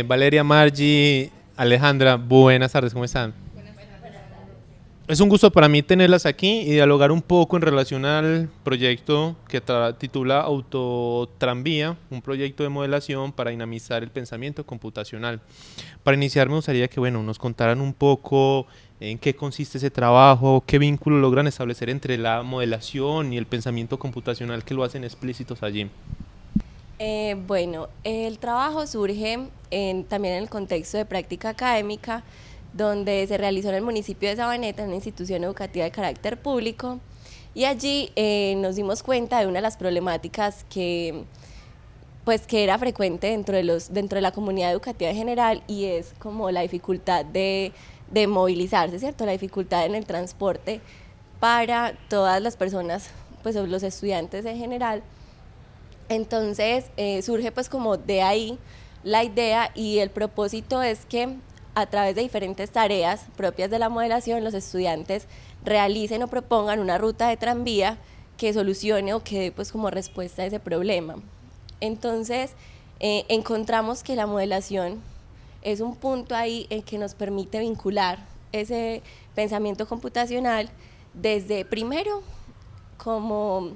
Valeria, Margie, Alejandra, buenas tardes, ¿cómo están? Es un gusto para mí tenerlas aquí y dialogar un poco en relación al proyecto que titula Autotranvía, un proyecto de modelación para dinamizar el pensamiento computacional. Para iniciar me gustaría que nos contaran un poco en qué consiste ese trabajo, qué vínculo logran establecer entre la modelación y el pensamiento computacional que lo hacen explícitos allí. Bueno, el trabajo surge también en el contexto de práctica académica, donde se realizó en el municipio de Sabaneta, en una institución educativa de carácter público, y allí nos dimos cuenta de una de las problemáticas que era frecuente dentro de la comunidad educativa en general, y es como la dificultad de movilizarse, ¿cierto? La dificultad en el transporte para todas las personas, pues los estudiantes en general. Entonces surge pues como de ahí la idea, y el propósito es que a través de diferentes tareas propias de la modelación los estudiantes realicen o propongan una ruta de tranvía que solucione o que dé pues como respuesta a ese problema. Entonces encontramos que la modelación es un punto ahí en que nos permite vincular ese pensamiento computacional desde primero como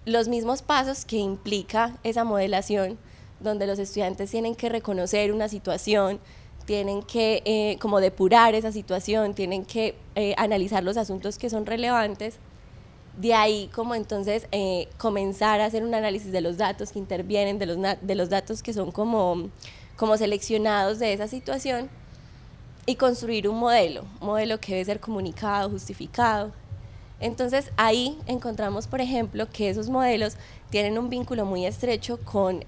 los mismos pasos que implica esa modelación, donde los estudiantes tienen que reconocer una situación, tienen que como depurar esa situación, tienen que analizar los asuntos que son relevantes. De ahí como entonces comenzar a hacer un análisis de los datos que intervienen, de los datos que son como seleccionados de esa situación, y construir un modelo que debe ser comunicado, justificado. Entonces ahí encontramos, por ejemplo, que esos modelos tienen un vínculo muy estrecho con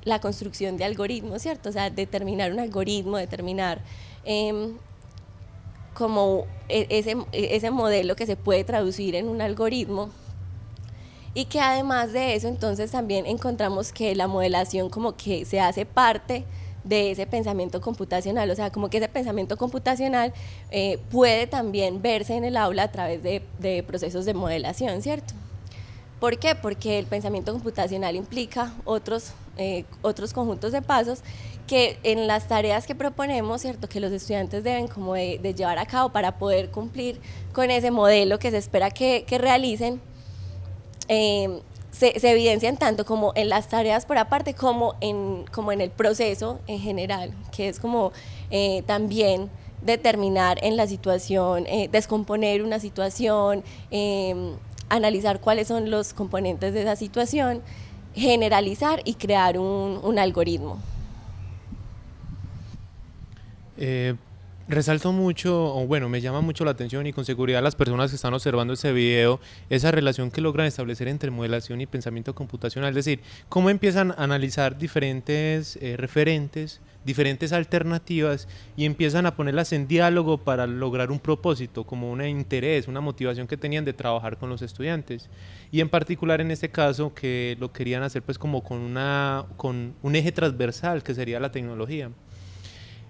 la construcción de algoritmos, ¿cierto? O sea, determinar un algoritmo, determinar como ese modelo que se puede traducir en un algoritmo, y que además de eso entonces también encontramos que la modelación como que se hace parte de ese pensamiento computacional, o sea, como que ese pensamiento computacional puede también verse en el aula a través de procesos de modelación, ¿cierto? ¿Por qué? Porque el pensamiento computacional implica otros conjuntos de pasos que en las tareas que proponemos, ¿cierto?, que los estudiantes deben como de llevar a cabo para poder cumplir con ese modelo que se espera que realicen, se evidencian tanto como en las tareas por aparte como en el proceso en general, que es como también determinar en la situación, descomponer una situación, analizar cuáles son los componentes de esa situación, generalizar y crear un algoritmo. Eh, Resalto mucho, o bueno, me llama mucho la atención y con seguridad las personas que están observando este video, esa relación que logran establecer entre modelación y pensamiento computacional, es decir, cómo empiezan a analizar diferentes referentes, diferentes alternativas y empiezan a ponerlas en diálogo para lograr un propósito, como un interés, una motivación que tenían de trabajar con los estudiantes. Y en particular en este caso que lo querían hacer pues como con un eje transversal que sería la tecnología.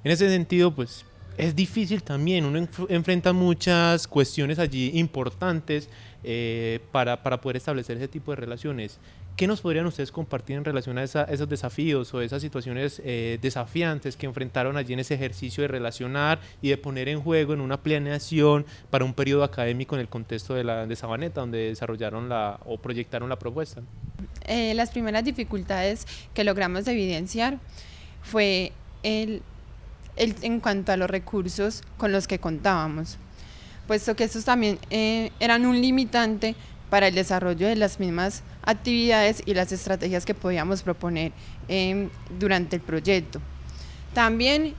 En ese sentido, pues es difícil también, uno enfrenta muchas cuestiones allí importantes para poder establecer ese tipo de relaciones. ¿Qué nos podrían ustedes compartir en relación a esos desafíos o esas situaciones desafiantes que enfrentaron allí en ese ejercicio de relacionar y de poner en juego en una planeación para un periodo académico en el contexto de Sabaneta, donde desarrollaron o proyectaron la propuesta? Las primeras dificultades que logramos evidenciar fue en cuanto a los recursos con los que contábamos, puesto que estos también eran un limitante para el desarrollo de las mismas actividades y las estrategias que podíamos proponer durante el proyecto. También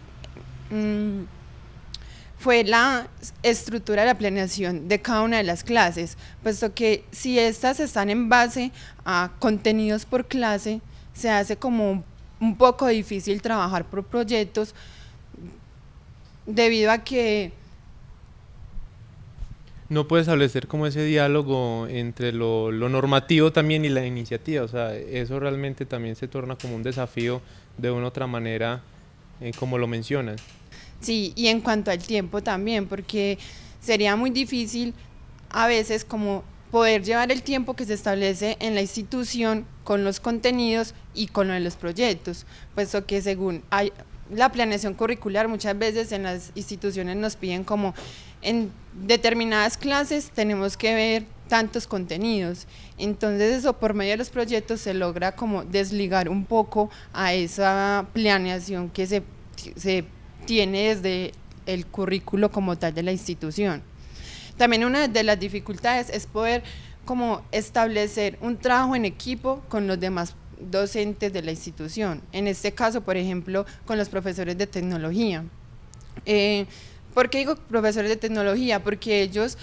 fue la estructura de la planeación de cada una de las clases, puesto que si estas están en base a contenidos por clase, se hace como un poco difícil trabajar por proyectos, debido a que No puede establecer como ese diálogo entre lo normativo también y la iniciativa, o sea, eso realmente también se torna como un desafío de una u otra manera, como lo mencionas. sí, y en cuanto al tiempo también, porque sería muy difícil a veces como poder llevar el tiempo que se establece en la institución con los contenidos y con lo de los proyectos, puesto que según hay la planeación curricular, muchas veces en las instituciones nos piden como en determinadas clases tenemos que ver tantos contenidos, entonces eso por medio de los proyectos se logra como desligar un poco a esa planeación que se tiene desde el currículo como tal de la institución. También una de las dificultades es poder como establecer un trabajo en equipo con los demás docentes de la institución, en este caso, por ejemplo, con los profesores de tecnología. ¿Por qué digo profesores de tecnología? Porque ellos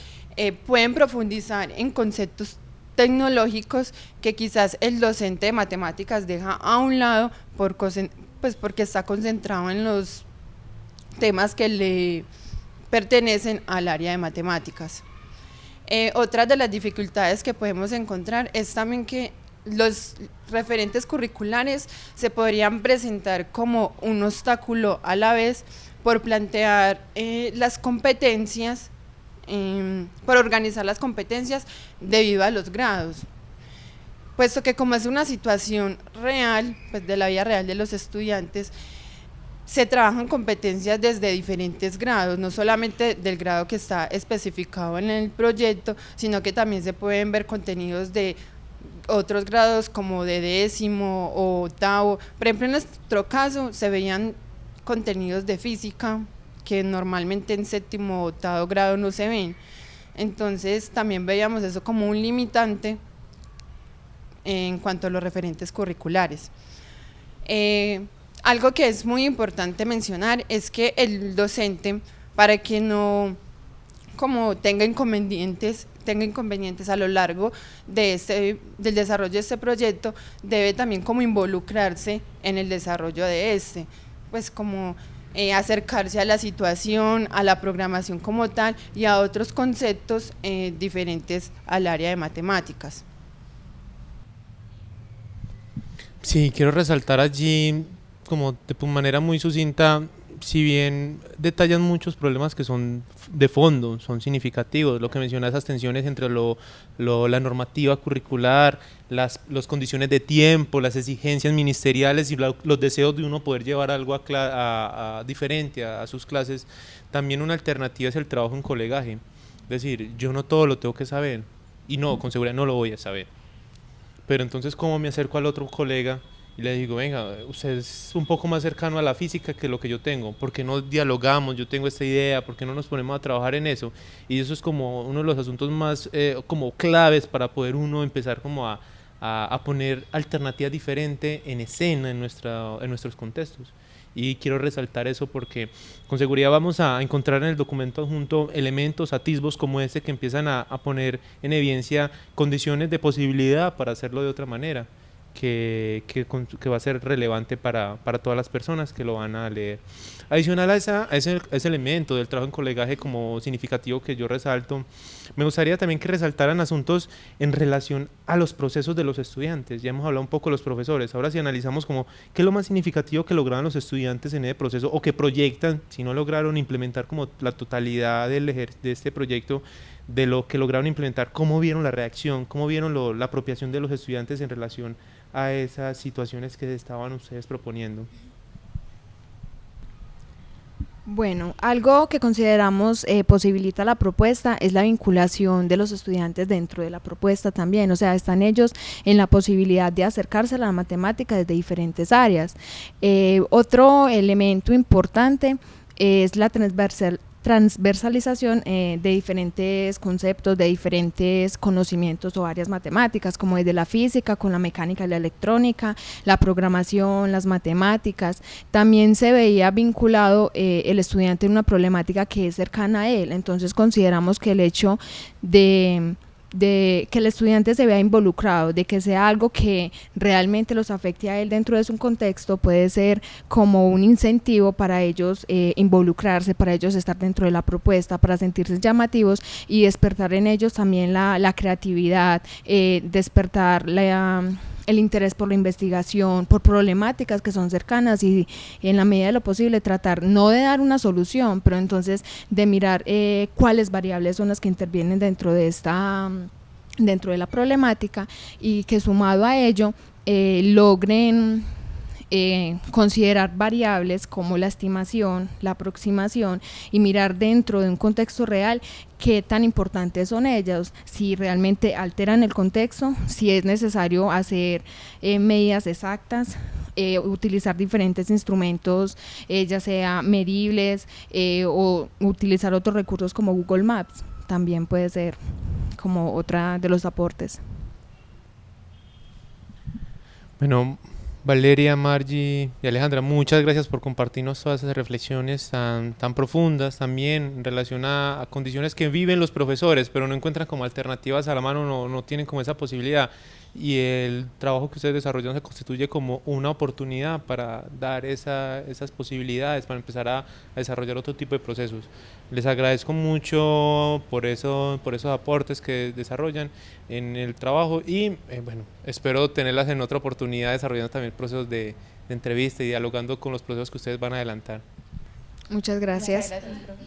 pueden profundizar en conceptos tecnológicos que quizás el docente de matemáticas deja a un lado pues porque está concentrado en los temas que le pertenecen al área de matemáticas. Otra de las dificultades que podemos encontrar es también que los referentes curriculares se podrían presentar como un obstáculo a la vez por plantear las competencias, por organizar las competencias debido a los grados, puesto que como es una situación real, pues de la vida real de los estudiantes, se trabajan competencias desde diferentes grados, no solamente del grado que está especificado en el proyecto, sino que también se pueden ver contenidos de otros grados como de 10º o 8º. Por ejemplo, en nuestro caso se veían contenidos de física que normalmente en 7º o 8º grado no se ven, entonces también veíamos eso como un limitante en cuanto a los referentes curriculares. Algo que es muy importante mencionar es que el docente, para que no como tenga inconvenientes a lo largo del desarrollo de este proyecto, debe también como involucrarse en el desarrollo de pues como acercarse a la situación, a la programación como tal y a otros conceptos diferentes al área de matemáticas. Sí, quiero resaltar allí, como de manera muy sucinta, si bien detallan muchos problemas que son de fondo, son significativos, lo que menciona esas tensiones entre la normativa curricular, las condiciones de tiempo, las exigencias ministeriales y los deseos de uno poder llevar algo diferente a sus clases, también una alternativa es el trabajo en colegaje, es decir, yo no todo lo tengo que saber y no, con seguridad no lo voy a saber, pero entonces ¿cómo me acerco al otro colega? Y le digo, venga, usted es un poco más cercano a la física que lo que yo tengo, ¿por qué no dialogamos? Yo tengo esta idea, ¿por qué no nos ponemos a trabajar en eso? Y eso es como uno de los asuntos más como claves para poder uno empezar como a poner alternativas diferentes en escena en nuestros contextos. Y quiero resaltar eso porque con seguridad vamos a encontrar en el documento adjunto elementos, atisbos como este que empiezan a poner en evidencia condiciones de posibilidad para hacerlo de otra manera. Que va a ser relevante para todas las personas que lo van a leer. Adicional a ese elemento del trabajo en colegaje como significativo que yo resalto, me gustaría también que resaltaran asuntos en relación a los procesos de los estudiantes. Ya hemos hablado un poco de los profesores, ahora si analizamos como qué es lo más significativo que lograron los estudiantes en ese proceso o que proyectan, si no lograron implementar como la totalidad de este proyecto, de lo que lograron implementar, cómo vieron la reacción, cómo vieron la apropiación de los estudiantes en relación a esas situaciones que estaban ustedes proponiendo. Bueno, algo que consideramos posibilita la propuesta es la vinculación de los estudiantes dentro de la propuesta también, o sea, están ellos en la posibilidad de acercarse a la matemática desde diferentes áreas. Otro elemento importante es la transversalización de diferentes conceptos, de diferentes conocimientos o áreas matemáticas, como desde la física con la mecánica y la electrónica, la programación, las matemáticas. También se veía vinculado el estudiante en una problemática que es cercana a él, entonces consideramos que el hecho de que el estudiante se vea involucrado, de que sea algo que realmente los afecte a él dentro de su contexto, puede ser como un incentivo para ellos involucrarse, para ellos estar dentro de la propuesta, para sentirse llamativos y despertar en ellos también la creatividad, despertar el interés por la investigación, por problemáticas que son cercanas y en la medida de lo posible tratar no de dar una solución, pero entonces de mirar cuáles variables son las que intervienen dentro de esta dentro de la problemática y que sumado a ello logren considerar variables como la estimación, la aproximación y mirar dentro de un contexto real qué tan importantes son ellas, si realmente alteran el contexto, si es necesario hacer medidas exactas, utilizar diferentes instrumentos, ya sea medibles o utilizar otros recursos como Google Maps, también puede ser como otra de los aportes. Bueno, Valeria, Margie y Alejandra, muchas gracias por compartirnos todas esas reflexiones tan profundas también en relación a condiciones que viven los profesores, pero no encuentran como alternativas a la mano, no tienen como esa posibilidad. Y el trabajo que ustedes desarrollan se constituye como una oportunidad para dar esas posibilidades, para empezar a desarrollar otro tipo de procesos. Les agradezco mucho por esos aportes que desarrollan en el trabajo y bueno, espero tenerlas en otra oportunidad desarrollando también procesos de entrevista y dialogando con los procesos que ustedes van a adelantar. Muchas gracias.